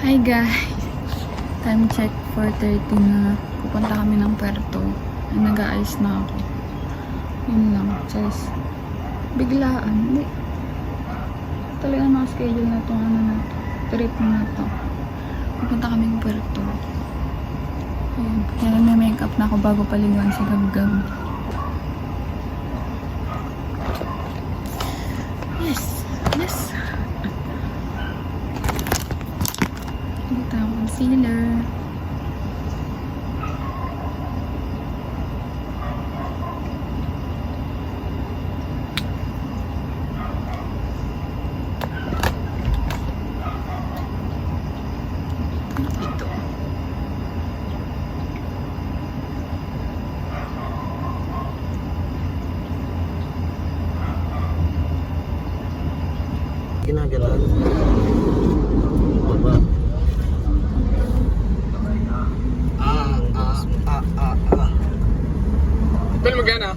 Hi guys! Time check 4:30 na. Pupunta kami ng Puerto. Nag-aayos na ako. Yun lang. Just biglaan. Hindi. Talaga naka-schedule na itong trip na to. Pupunta kami ng Puerto. Ayun. Kaya may makeup na ako bago paliwan si Gab-Gab. Yes! Yes! Dito ang concealer. Dito. Ginagalan. Baba. Bel, magana?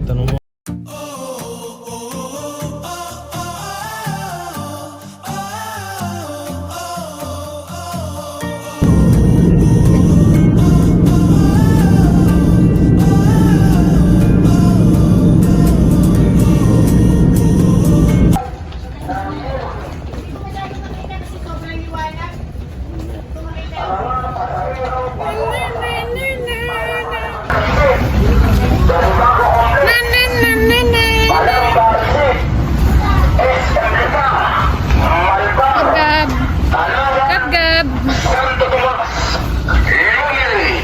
Tanong mo.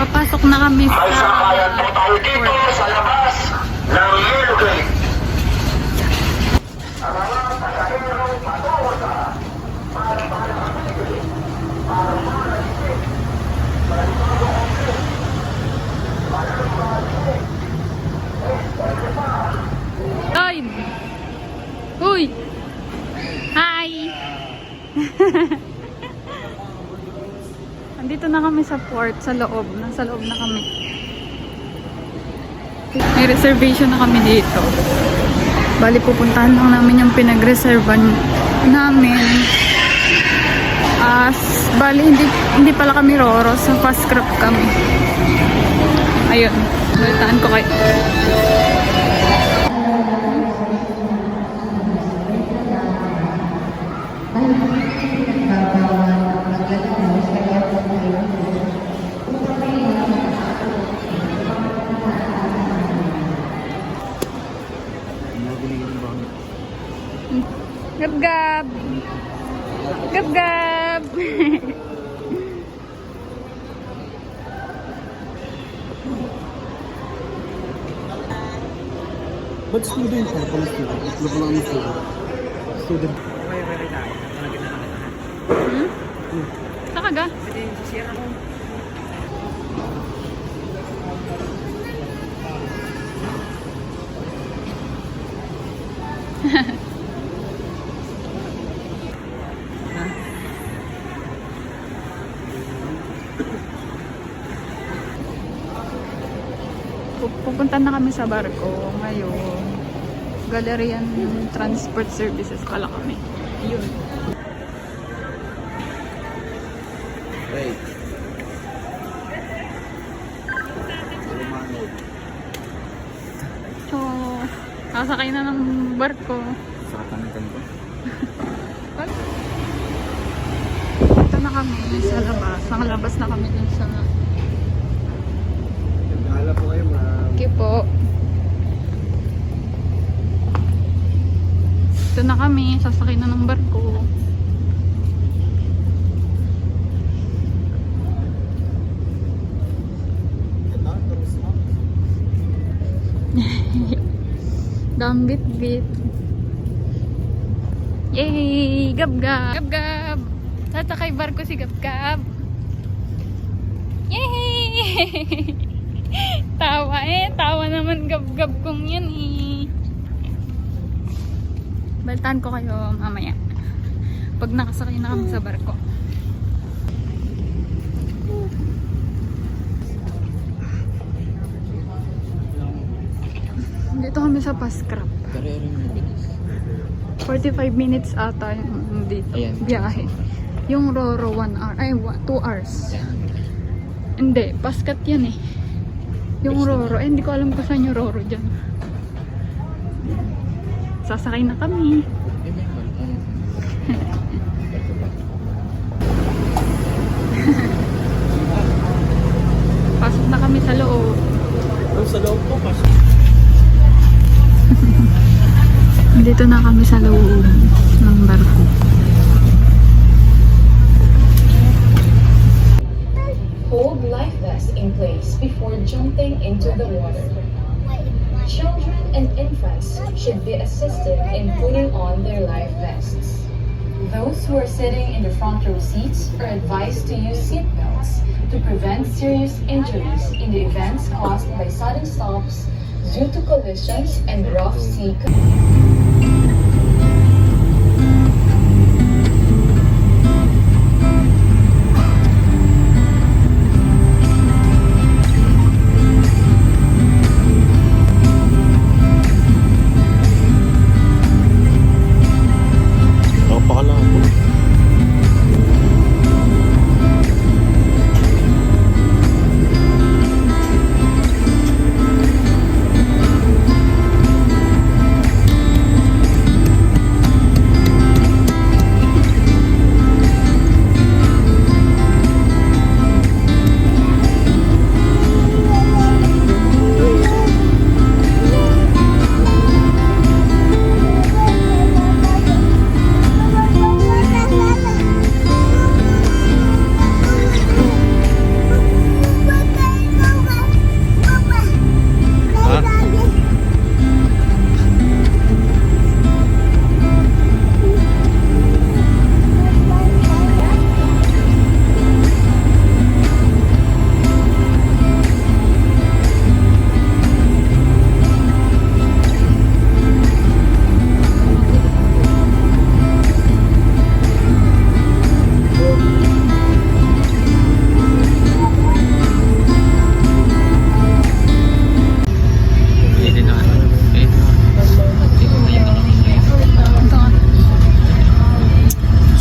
Papasok na kami sa airport. Sa labas ng Yellow Gate. Lloyd! Uy! Hi! Andito na kami sa port, sa loob. Nasa loob na kami. May reservation na kami dito. Bali, pupuntahan lang namin yung pinag-reservan namin. Bali, hindi pala kami Roro. Sa fast crop kami. Ayun. Balitaan ko kayo. Gab-Gab! Gab-Gab! Ba't student ka? Pala student? Ba't lang ang student? Student. Saka ga? Pupunta na kami sa barko ngayon. Galerian Transport Services pala kami. Yun. Wait. So, sasakay na ng barko. Sa katanikan ko. Ito na kami sa labas. Ang labas na kami dun sa... Nagala po kayo, ma'am. Okay po. Ito na kami. Sasakay na ng barko. Dambit-bit. Yay! Gab-Gab! Gab-Gab! Sasakay barko si Gab-Gab. Yay! Tawa tawa naman Gab-Gab kong yan eh. Baltaan ko kayo mamaya. Pag nakasakay na kami sa barko. Dito kami sa Pascrap. Karera yung bilis. 45 minutes ata yung dito. Ayan. Biyahe. Yung Roro 1 hour. Ay, 2 hours. Yan. Hindi, Pascat yan eh. Yung Roro. Eh, hindi ko alam kung saan yung Roro dyan. Sasakay na kami. Pasok na kami sa loob. Sa loob po, Dito na kami sa loob ng barko. Hold life vest in place before jumping into the water. Children and infants should be assisted in putting on their life vests. Those who are sitting in the front row seats are advised to use seat belts to prevent serious injuries in the events caused by sudden stops due to collisions and rough sea conditions. Napakalabo.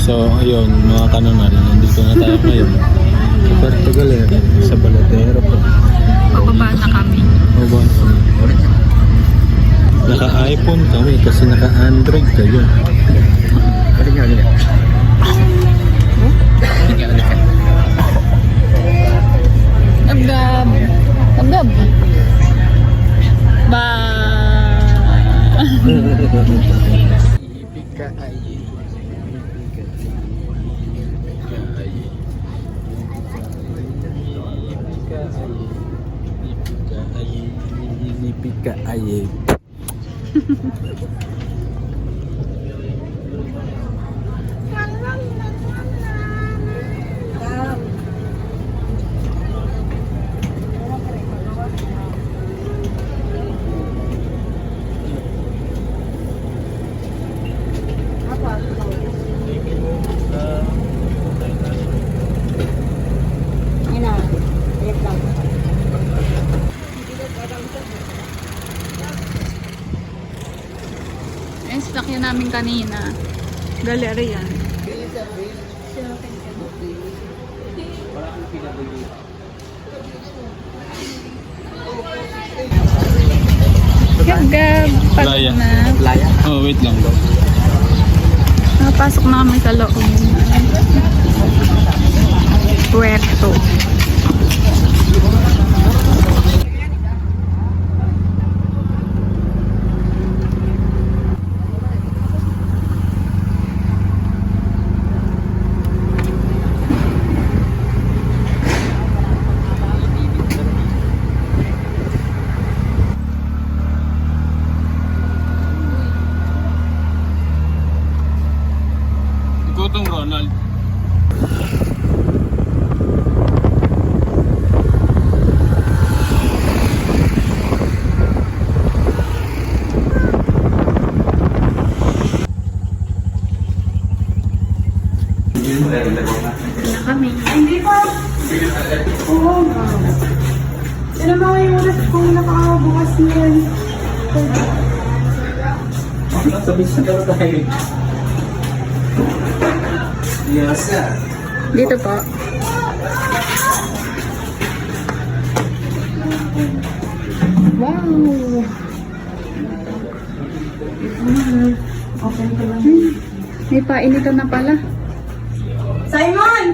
So, ayun, mga kanonal, nandito na tayo ngayon sa Puerto Galera, sa Balatero po. Pababa na kami. Naka-iPhone kami kasi naka-Android kayo. Agab. Agab. Ba. Ipika aye. Yung sinakyan namin kanina. Galerian. Gab, pagod Playa. na. Oh, wait lang. Nakapasok na kami sa loob. Puerto. Ikaw tong Ronald. Kami. Hindi pa. Oo. Yan ang mga yung oras kung nakakabukas niyan. Sabay-sabay tayo. Yes, sir. Dito po. Wow! May painito na pala. Simon!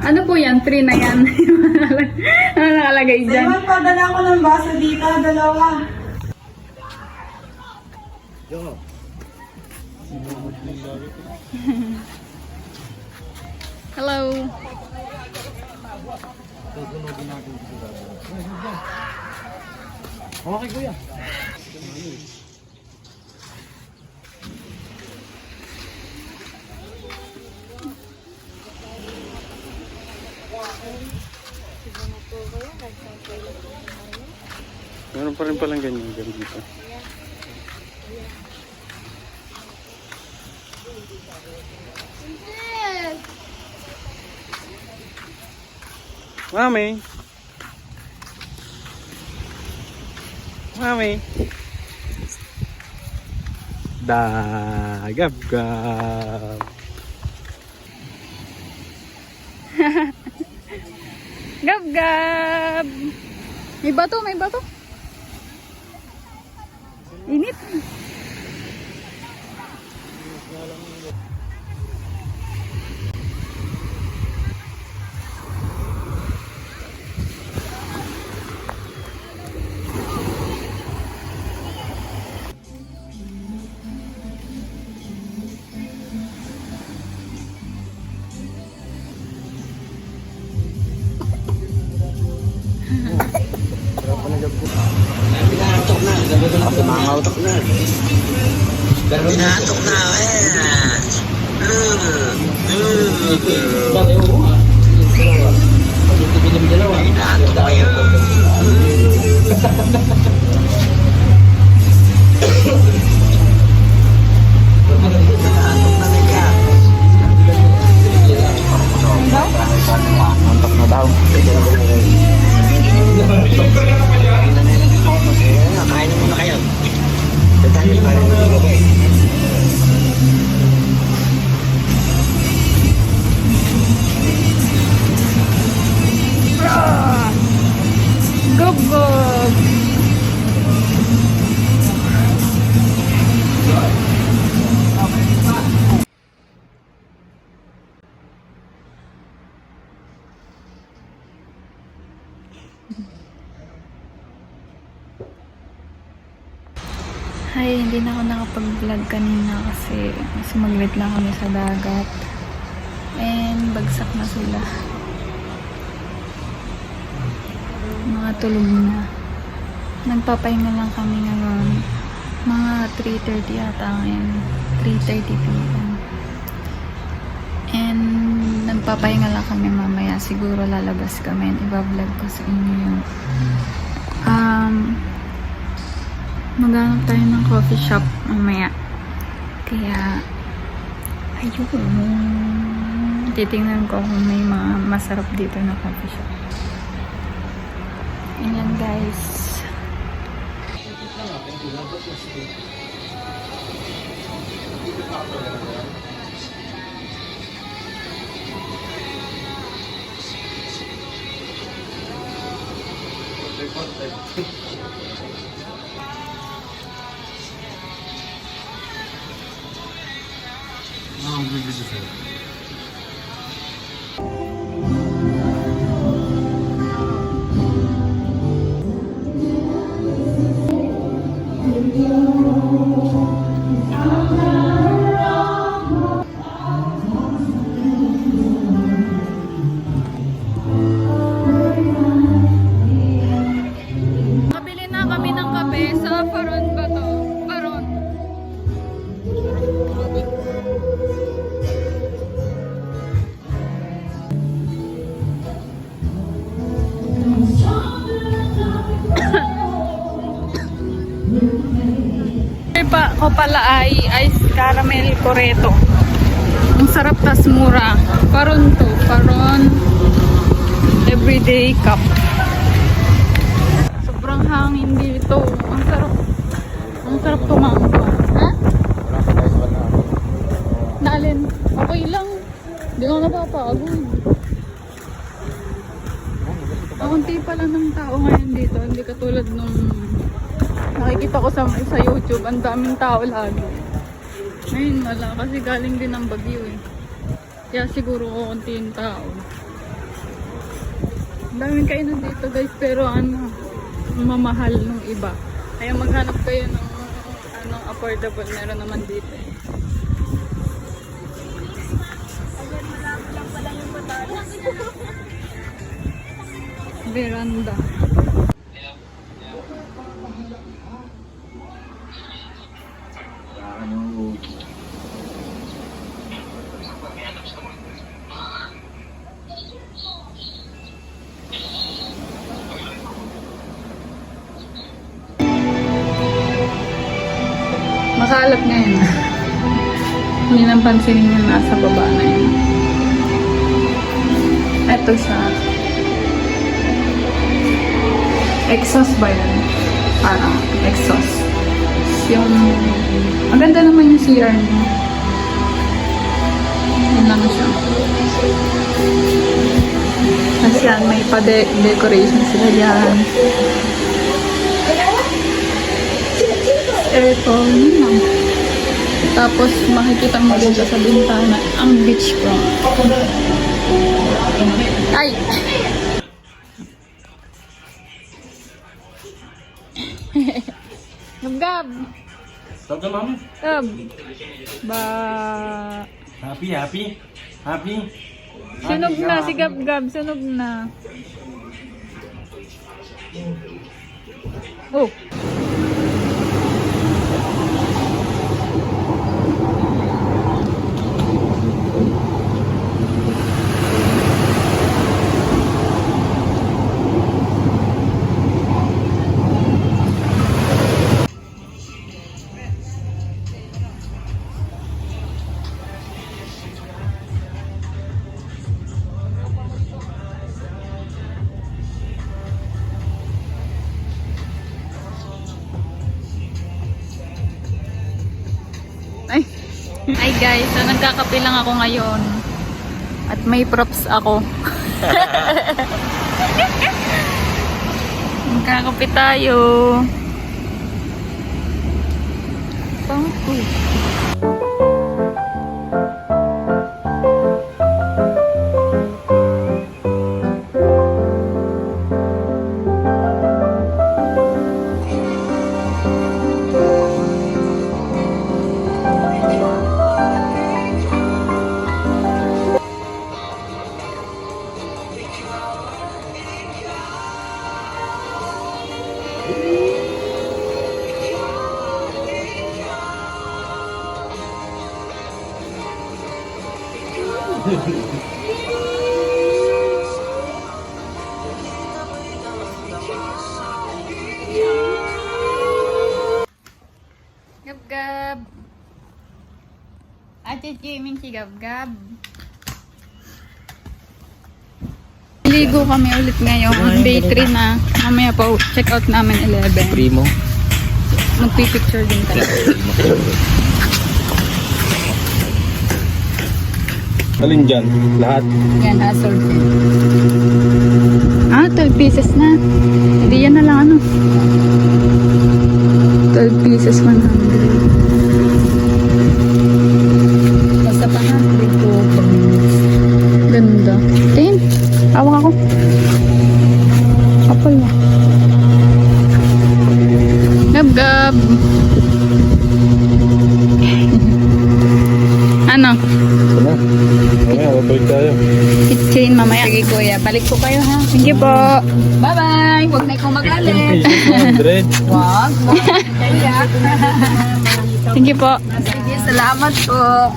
Ano po yan? 3 na yan. Ano nakalagay dyan? Simon, padala ko ng baso dito. Dalawa. Hello. Okay, kuya. Meron pa rin palang ganyan dito. Mami. Mami. Gab-gab. Gab-gab! May bato, may bato. Init. Gub-gub! Hi, hindi na ako nakapag-vlog kanina kasi sumaglit lang kami sa dagat. And bagsak na sila. Mga tulog na. Nagpapahinga lang kami ngayon. Mga 3:30 yata ngayon. 3:30 p.m. And nagpapahinga lang kami mamaya. Siguro lalabas kami and iba-vlog ko sa inyo yung maghanap tayo ng coffee shop mamaya. Kaya ayun. Titingnan ko kung may mga masarap dito na coffee shop. Ayan guys. Kabili na kami ng kape sa Paron ba to? Paron. Ko pala ay ice caramel coreto. Ang sarap tas mura. Paron to. Paron everyday cup. Walang hangin dito. Ang sarap. Ang sarap tumambay. Ha? Naalin? Okay lang. Hindi ako napapagod. Kaunti pa lang ng tao ngayon dito. Hindi katulad nung nakikita ko sa YouTube. Ang daming tao lagi. Ngayon wala kasi galing din ng bagyo eh. Kaya siguro kaunti yung tao. Ang daming kainan dito guys. Pero ano, mamahal nung iba. Kaya maghanap kayo ng affordable. Meron naman dito eh. Veranda. Makalap na yun. Hindi nang pansinin yung nasa baba na yun. Ito siya. Exhaust ba yun? Parang exhaust. Yung... Ang ganda naman yung CR niya. Yun lang siya. Tapos yan, may pa-decoration sila yan. Aircon, yun lang. Tapos makikita mo dito sa bintana ang beach front. Ay! Gab! Stop na mami. Gab! Ba... Happy. Sunog na si Gab. Sunog na. Oh! Ay guys, so nagkakape lang ako ngayon. At may props ako. Nagkakape tayo. Pangko. Gab-gab. Ate Jiming si Gab-gab. Ligo kami ulit ngayon. Day 3 na. Mamaya pa check out namin 11. Primo. Magpipicture din tayo. Alin dyan? Lahat? Yan, assorted. 12 pieces na. Hindi yan na lang ano. 12 pieces, 100. Basta pa na. Ganda. Tingin. Hawak ako. Kapal na. Gab-gab. Ano? Sana. Mamaya, babalik tayo. Kitchen mamaya. Sige kuya, balik po kayo ha. Thank you po. Bye-bye. Huwag na ikaw magalit. 100. Wag. Thank you po. Sige, salamat po.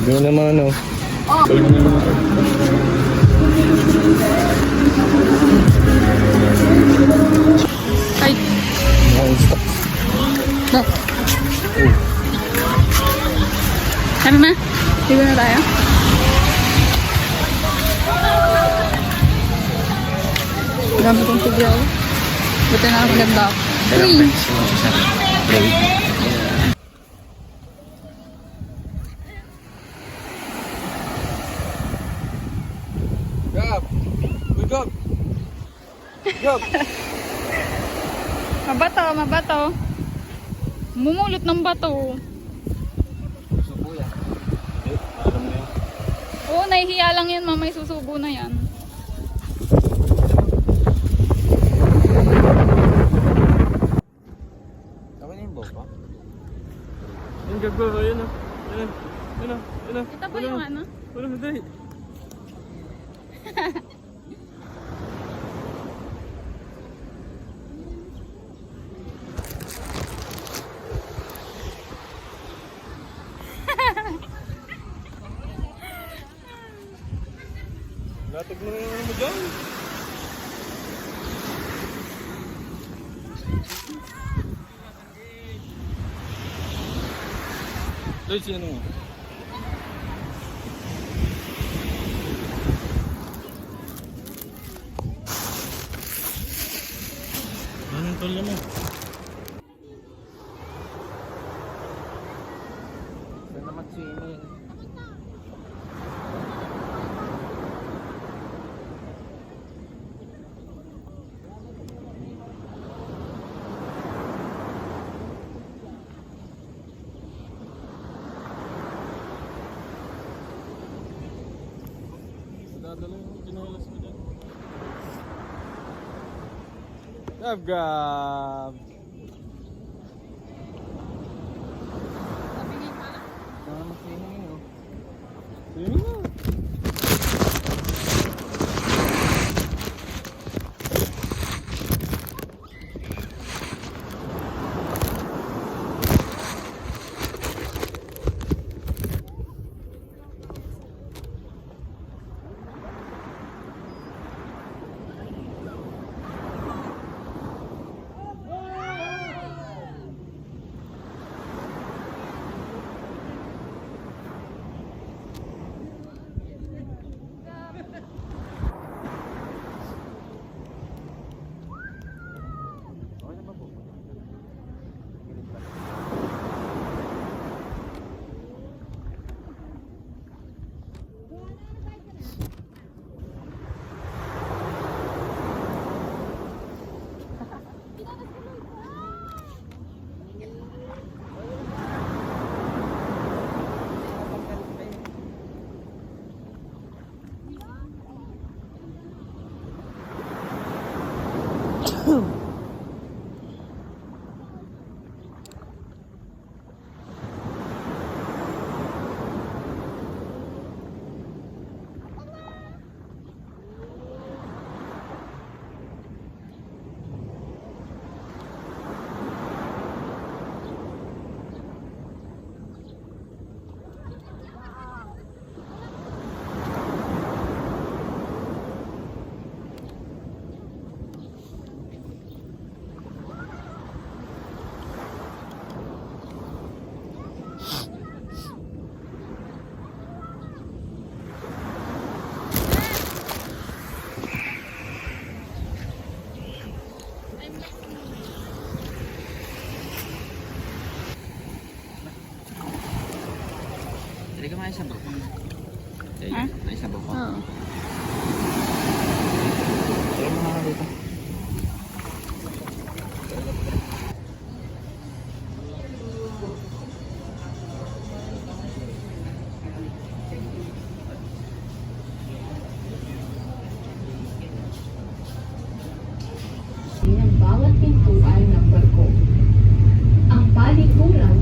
Doon naman ano. Oh. Ay. Look. Ano na? Sigo na tayo? Buti na maganda ako. Pero Uy! friends mo sa play. Gab! Uy, Gab! Gab! Mabato, mabato. Mumulot ng bato. Susubo yan. Alam mo yun. Oo, nahihiya lang yan, mamay susubo na yan. Tama na yung boka? Yung gagawin, yun o. Yun o. Yun o. Yun o. Ito ba yung ano? Wala mo dahil. Latag mo na yung ano mo dyan. Doy, sino mo? Anong tolya mo? Saan naman swimming? Dadala yung ginalas mo dyan. Gab! Saan naman swimming o? Swimming na! Hindi ka maisabaw. Ha? Maisabaw ko. Oo. Pero mga dito. ng bawat pintuan ng barko. Ang palikuran